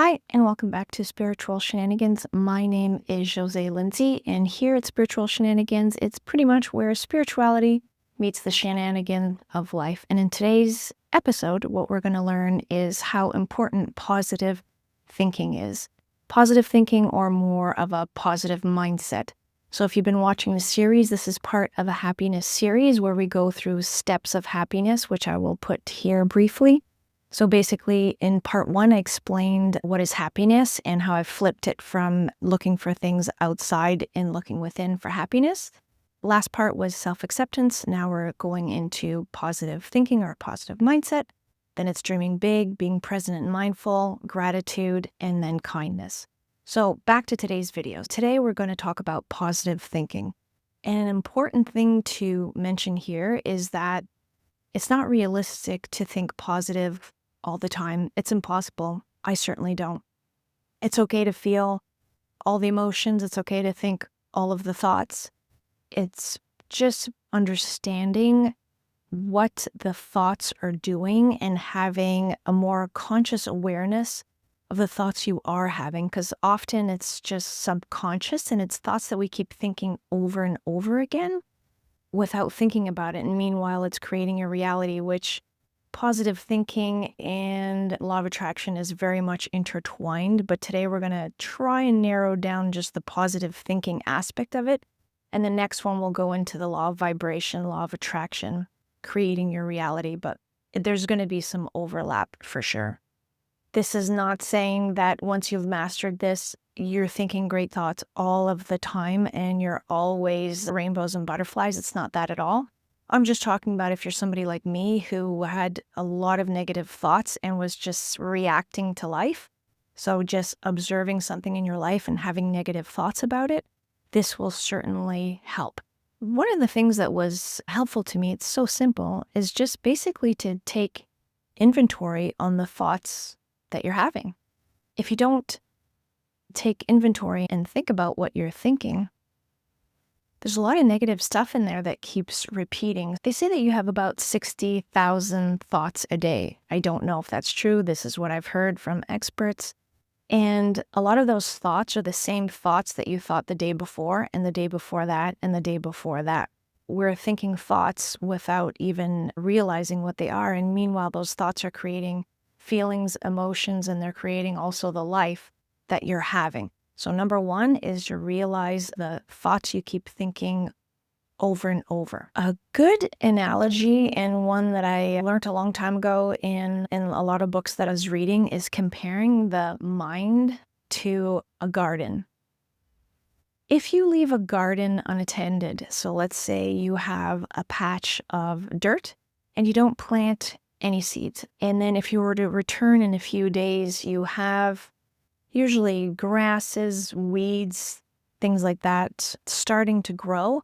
Hi, and welcome back to Spiritual Shenanigans. My name is Jose Lindsay, and here at Spiritual Shenanigans, it's pretty much where spirituality meets the shenanigan of life. And in today's episode, what we're going to learn is how important positive thinking is. Positive thinking, or more of a positive mindset. So if you've been watching the series, this is part of a happiness series where we go through steps of happiness, which I will put here briefly. So basically, in part one, I explained what is happiness and how I've flipped it from looking for things outside and looking within for happiness. Last part was self-acceptance. Now we're going into positive thinking or positive mindset. Then it's dreaming big, being present and mindful, gratitude, and then kindness. So back to today's video. Today, we're going to talk about positive thinking. And an important thing to mention here is that it's not realistic to think positive all the time. It's impossible. I certainly don't. It's okay to feel all the emotions. It's okay to think all of the thoughts. It's just understanding what the thoughts are doing and having a more conscious awareness of the thoughts you are having, because often it's just subconscious and it's thoughts that we keep thinking over and over again without thinking about it. And meanwhile, it's creating a reality, which positive thinking and law of attraction is very much intertwined. But today we're going to try and narrow down just the positive thinking aspect of it. And the next one will go into the law of vibration, law of attraction, creating your reality. But there's going to be some overlap for sure. This is not saying that once you've mastered this, you're thinking great thoughts all of the time and you're always rainbows and butterflies. It's not that at all. I'm just talking about if you're somebody like me who had a lot of negative thoughts and was just reacting to life. So just observing something in your life and having negative thoughts about it, this will certainly help. One of the things that was helpful to me, it's so simple, is just basically to take inventory on the thoughts that you're having. If you don't take inventory and think about what you're thinking, there's a lot of negative stuff in there that keeps repeating. They say that you have about 60,000 thoughts a day. I don't know if that's true. This is what I've heard from experts. And a lot of those thoughts are the same thoughts that you thought the day before and the day before that and the day before that. We're thinking thoughts without even realizing what they are. And meanwhile, those thoughts are creating feelings, emotions, and they're creating also the life that you're having. So number one is to realize the thoughts you keep thinking over and over. A good analogy, and one that I learned a long time ago in a lot of books that I was reading, is comparing the mind to a garden. If you leave a garden unattended, so let's say you have a patch of dirt and you don't plant any seeds, and then if you were to return in a few days, you have usually grasses, weeds, things like that starting to grow.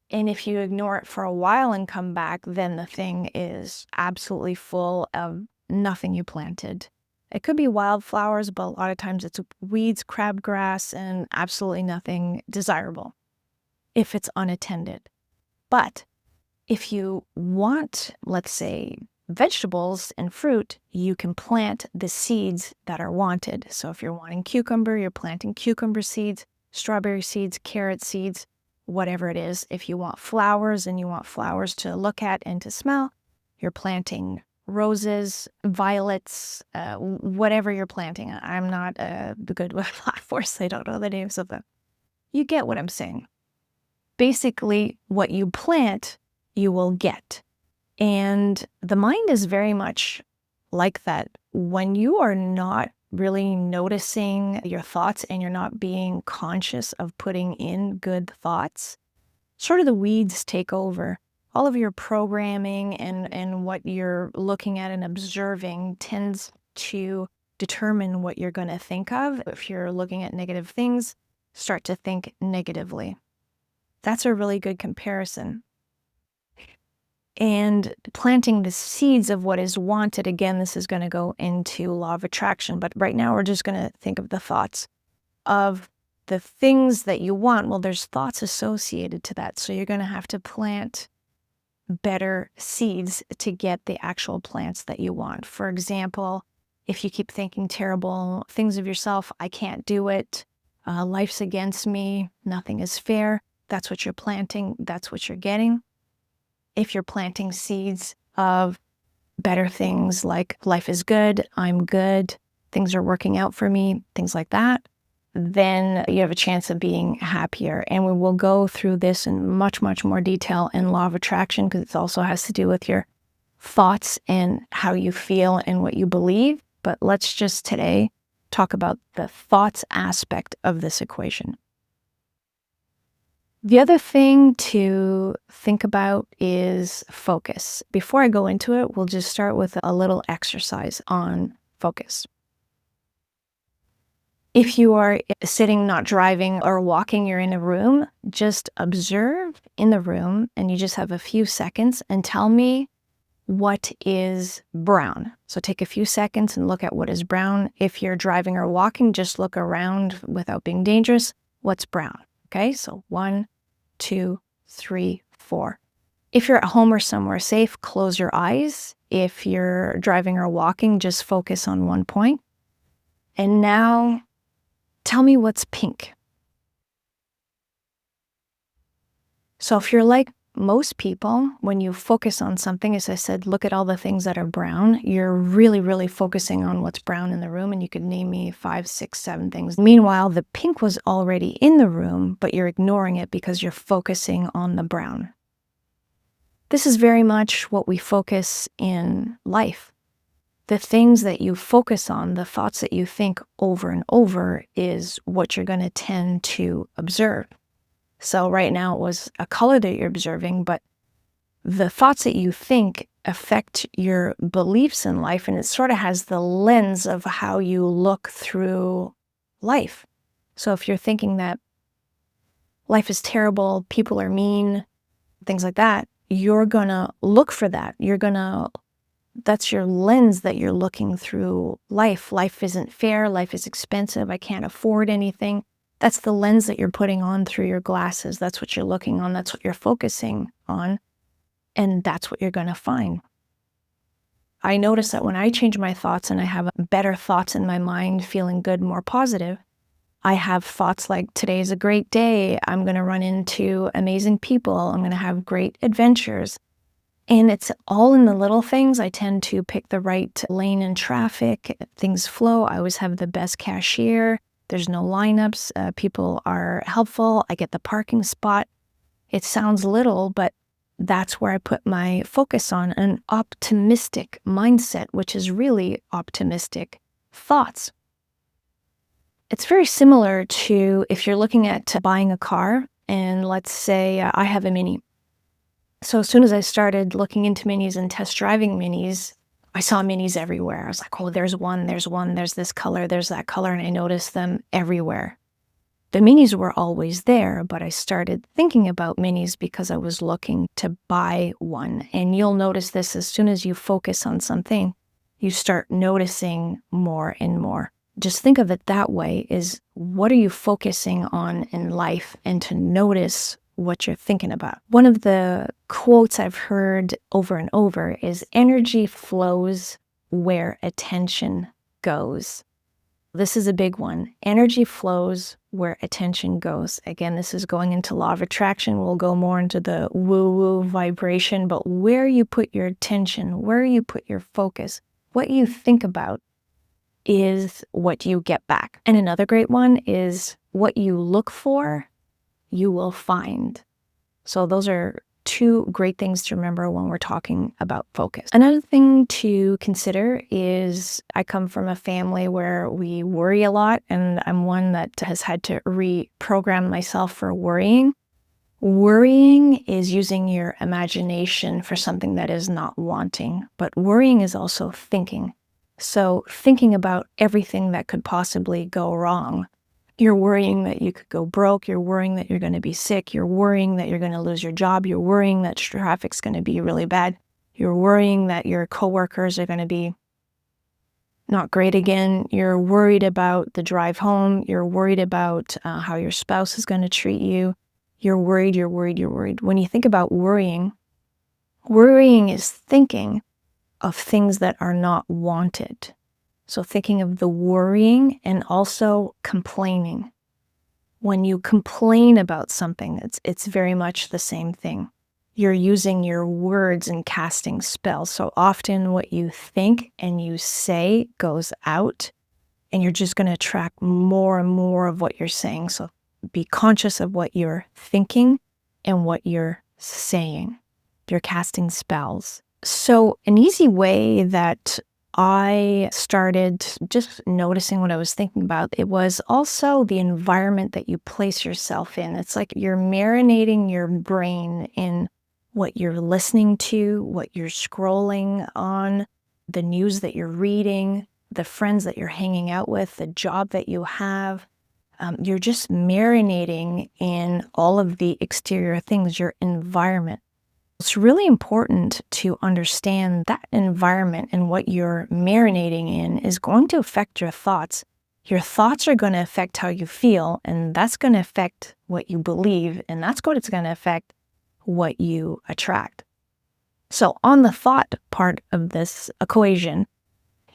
And if you ignore it for a while and come back, then the thing is absolutely full of nothing you planted. It could be wildflowers, but a lot of times it's weeds, crabgrass, and absolutely nothing desirable if it's unattended. But if you want, let's say, vegetables and fruit, you can plant the seeds that are wanted. So if you're wanting cucumber, you're planting cucumber seeds, strawberry seeds, carrot seeds, whatever it is. If you want flowers and you want flowers to look at and to smell, you're planting roses, violets, whatever you're planting. I'm not good with flowers. I don't know the names of them. You get what I'm saying. Basically, what you plant, you will get. And the mind is very much like that. When you are not really noticing your thoughts and you're not being conscious of putting in good thoughts, sort of the weeds take over. All of your programming and what you're looking at and observing tends to determine what you're going to think of. If you're looking at negative things, start to think negatively. That's a really good comparison. And planting the seeds of what is wanted, again, this is going to go into law of attraction, but right now we're just going to think of the thoughts of the things that you want. Well, there's thoughts associated to that, so you're going to have to plant better seeds to get the actual plants that you want. For example, If you keep thinking terrible things of yourself, I can't do it, life's against me, nothing is fair, that's what you're planting, that's what you're getting. If you're planting seeds of better things like life is good, I'm good, things are working out for me, things like that, then you have a chance of being happier. And we will go through this in much, much more detail in Law of Attraction, because it also has to do with your thoughts and how you feel and what you believe. But let's just today talk about the thoughts aspect of this equation. The other thing to think about is focus. Before I go into it, we'll just start with a little exercise on focus. If you are sitting, not driving or walking, you're in a room, just observe in the room and you just have a few seconds and tell me what is brown. So take a few seconds and look at what is brown. If you're driving or walking, just look around without being dangerous. What's brown? Okay, so 1, 2, 3, 4. If you're at home or somewhere safe, close your eyes. If you're driving or walking, just focus on one point. And now tell me what's pink. So if you're like most people, when you focus on something, as I said, look at all the things that are brown, you're really, really focusing on what's brown in the room, and you could name me 5, 6, 7 things. Meanwhile, the pink was already in the room, but you're ignoring it because you're focusing on the brown. This is very much what we focus in life. The things that you focus on, the thoughts that you think over and over, is what you're going to tend to observe. So right now it was a color that you're observing, but the thoughts that you think affect your beliefs in life, and it sort of has the lens of how you look through life. So if you're thinking that life is terrible, people are mean, things like that, you're going to look for that. That's your lens that you're looking through life. Life isn't fair. Life is expensive. I can't afford anything. That's the lens that you're putting on through your glasses. That's what you're looking on. That's what you're focusing on. And that's what you're going to find. I notice that when I change my thoughts and I have better thoughts in my mind, feeling good, more positive, I have thoughts like, today's a great day. I'm going to run into amazing people. I'm going to have great adventures. And it's all in the little things. I tend to pick the right lane in traffic. Things flow. I always have the best cashier. There's no lineups. People are helpful. I get the parking spot. It sounds little, but that's where I put my focus on an optimistic mindset, which is really optimistic thoughts. It's very similar to if you're looking at buying a car, and let's say I have a Mini. So as soon as I started looking into Minis and test driving Minis, I saw Minis everywhere. I was like, oh, there's one, there's this color, there's that color, and I noticed them everywhere. The Minis were always there, but I started thinking about Minis because I was looking to buy one. And you'll notice this as soon as you focus on something, you start noticing more and more. Just think of it that way, is what are you focusing on in life, and to notice what you're thinking about. One of the quotes I've heard over and over is energy flows where attention goes. This is a big one. Energy flows where attention goes. Again, this is going into Law of Attraction. We'll go more into the woo-woo vibration, but where you put your attention, where you put your focus, what you think about is what you get back. And another great one is what you look for, you will find. So those are 2 great things to remember when we're talking about focus. Another thing to consider is I come from a family where we worry a lot, and I'm one that has had to reprogram myself for worrying. Worrying is using your imagination for something that is not wanting, but worrying is also thinking. So thinking about everything that could possibly go wrong. You're worrying that you could go broke. You're worrying that you're going to be sick. You're worrying that you're going to lose your job. You're worrying that traffic's going to be really bad. You're worrying that your coworkers are going to be not great again. You're worried about the drive home. You're worried about how your spouse is going to treat you. You're worried. When you think about worrying is thinking of things that are not wanted. So thinking of the worrying and also complaining. When you complain about something, it's very much the same thing. You're using your words and casting spells. So often what you think and you say goes out, and you're just going to attract more and more of what you're saying. So be conscious of what you're thinking and what you're saying. You're casting spells. So an easy way that I started just noticing what I was thinking about, it was also the environment that you place yourself in. It's like you're marinating your brain in what you're listening to, what you're scrolling on, the news that you're reading, the friends that you're hanging out with, the job that you have. You're just marinating in all of the exterior things, your environment. It's really important to understand that environment and what you're marinating in is going to affect your thoughts. Your thoughts are going to affect how you feel, and that's going to affect what you believe, and that's what it's going to affect what you attract. So on the thought part of this equation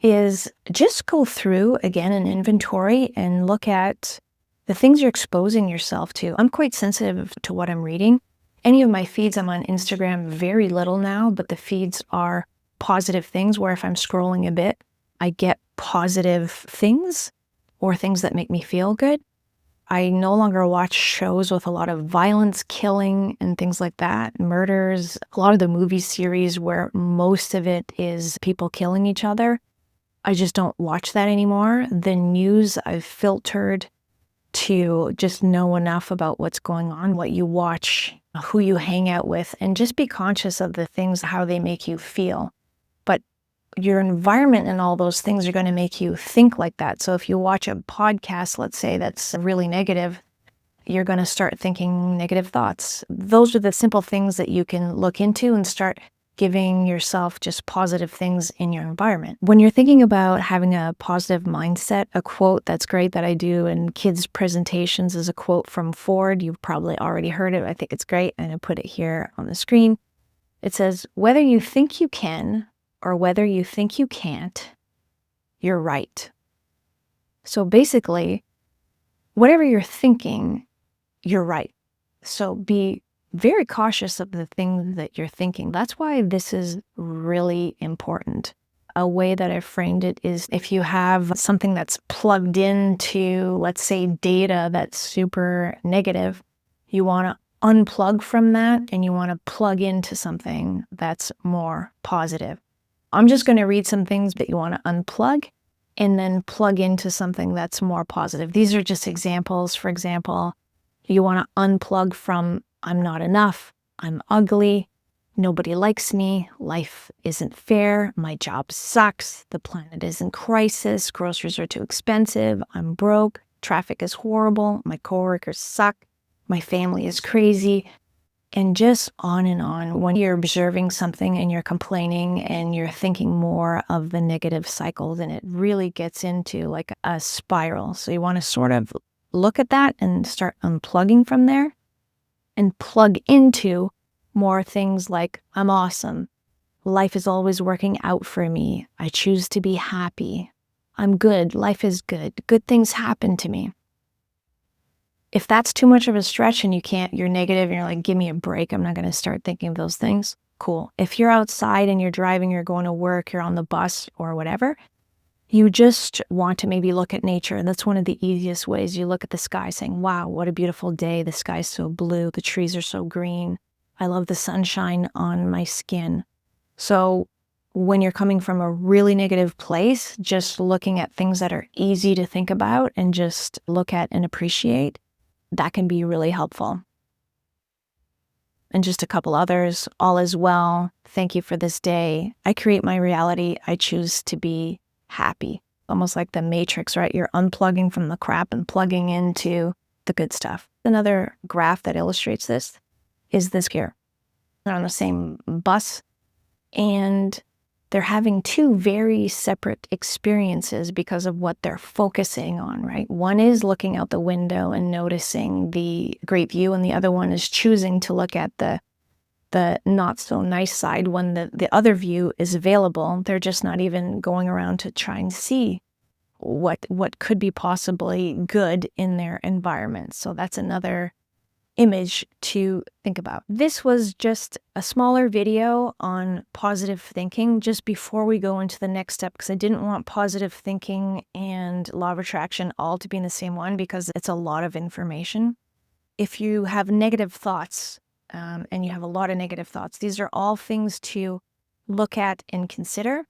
is just go through again an inventory and look at the things you're exposing yourself to. I'm quite sensitive to what I'm reading. Any of my feeds, I'm on Instagram very little now, but the feeds are positive things where if I'm scrolling a bit, I get positive things or things that make me feel good. I no longer watch shows with a lot of violence, killing, and things like that, murders, a lot of the movie series where most of it is people killing each other. I just don't watch that anymore. The news I've filtered to just know enough about what's going on, what you watch, who you hang out with, and just be conscious of the things, how they make you feel. But your environment and all those things are going to make you think like that. So if you watch a podcast, let's say, that's really negative, you're going to start thinking negative thoughts. Those are the simple things that you can look into and start giving yourself just positive things in your environment. When you're thinking about having a positive mindset, a quote that's great that I do in kids' presentations is a quote from Ford. You've probably already heard it. I think it's great, and I put it here on the screen. It says, "Whether you think you can or whether you think you can't, you're right." So basically, whatever you're thinking, you're right. So be very cautious of the things that you're thinking. That's why this is really important. A way that I framed it is if you have something that's plugged into, let's say, data that's super negative, you want to unplug from that and you want to plug into something that's more positive. I'm just going to read some things that you want to unplug and then plug into something that's more positive. These are just examples. For example, you want to unplug from I'm not enough, I'm ugly, nobody likes me, life isn't fair, my job sucks, the planet is in crisis, groceries are too expensive, I'm broke, traffic is horrible, my coworkers suck, my family is crazy, and just on and on. When you're observing something and you're complaining and you're thinking more of the negative cycle, then it really gets into like a spiral. So you want to sort of look at that and start unplugging from there and plug into more things like, I'm awesome. Life is always working out for me. I choose to be happy. I'm good. Life is good. Good things happen to me. If that's too much of a stretch and you're negative and you're like, give me a break, I'm not going to start thinking of those things, cool. If you're outside and you're driving, you're going to work, you're on the bus or whatever, you just want to maybe look at nature. And that's one of the easiest ways. You look at the sky saying, wow, what a beautiful day. The sky's so blue. The trees are so green. I love the sunshine on my skin. So when you're coming from a really negative place, just looking at things that are easy to think about and just look at and appreciate, that can be really helpful. And just a couple others. All is well. Thank you for this day. I create my reality. I choose to be happy. Almost like the Matrix, right? You're unplugging from the crap and plugging into the good stuff. Another graph that illustrates this is this here. They're on the same bus and they're having two very separate experiences because of what they're focusing on, right? One is looking out the window and noticing the great view, and the other one is choosing to look at the not so nice side when the other view is available. They're just not even going around to try and see what could be possibly good in their environment. So that's another image to think about. This was just a smaller video on positive thinking just before we go into the next step, because I didn't want positive thinking and law of attraction all to be in the same one because it's a lot of information. If you have negative thoughts, and you have a lot of negative thoughts, these are all things to look at and consider.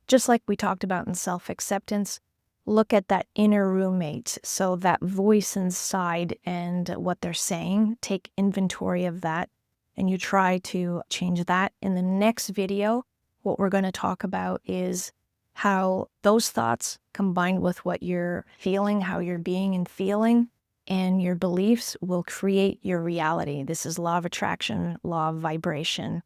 Just like we talked about in self-acceptance, look at that inner roommate. So that voice inside and what they're saying, take inventory of that, and you try to change that. In the next video, what we're going to talk about is how those thoughts combined with what you're feeling, how you're being and feeling, and your beliefs will create your reality. This is law of attraction, law of vibration,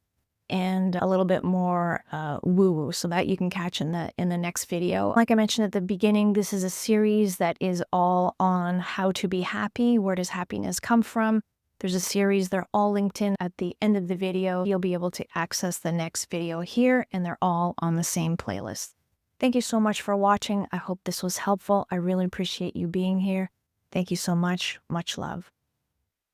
and a little bit more woo-woo, so that you can catch in the next video. Like I mentioned at the beginning, this is a series that is all on how to be happy. Where does happiness come from? There's a series, they're all linked in at the end of the video. You'll be able to access the next video here, and they're all on the same playlist. Thank you so much for watching. I hope this was helpful. I really appreciate you being here. Thank you so much. Much love.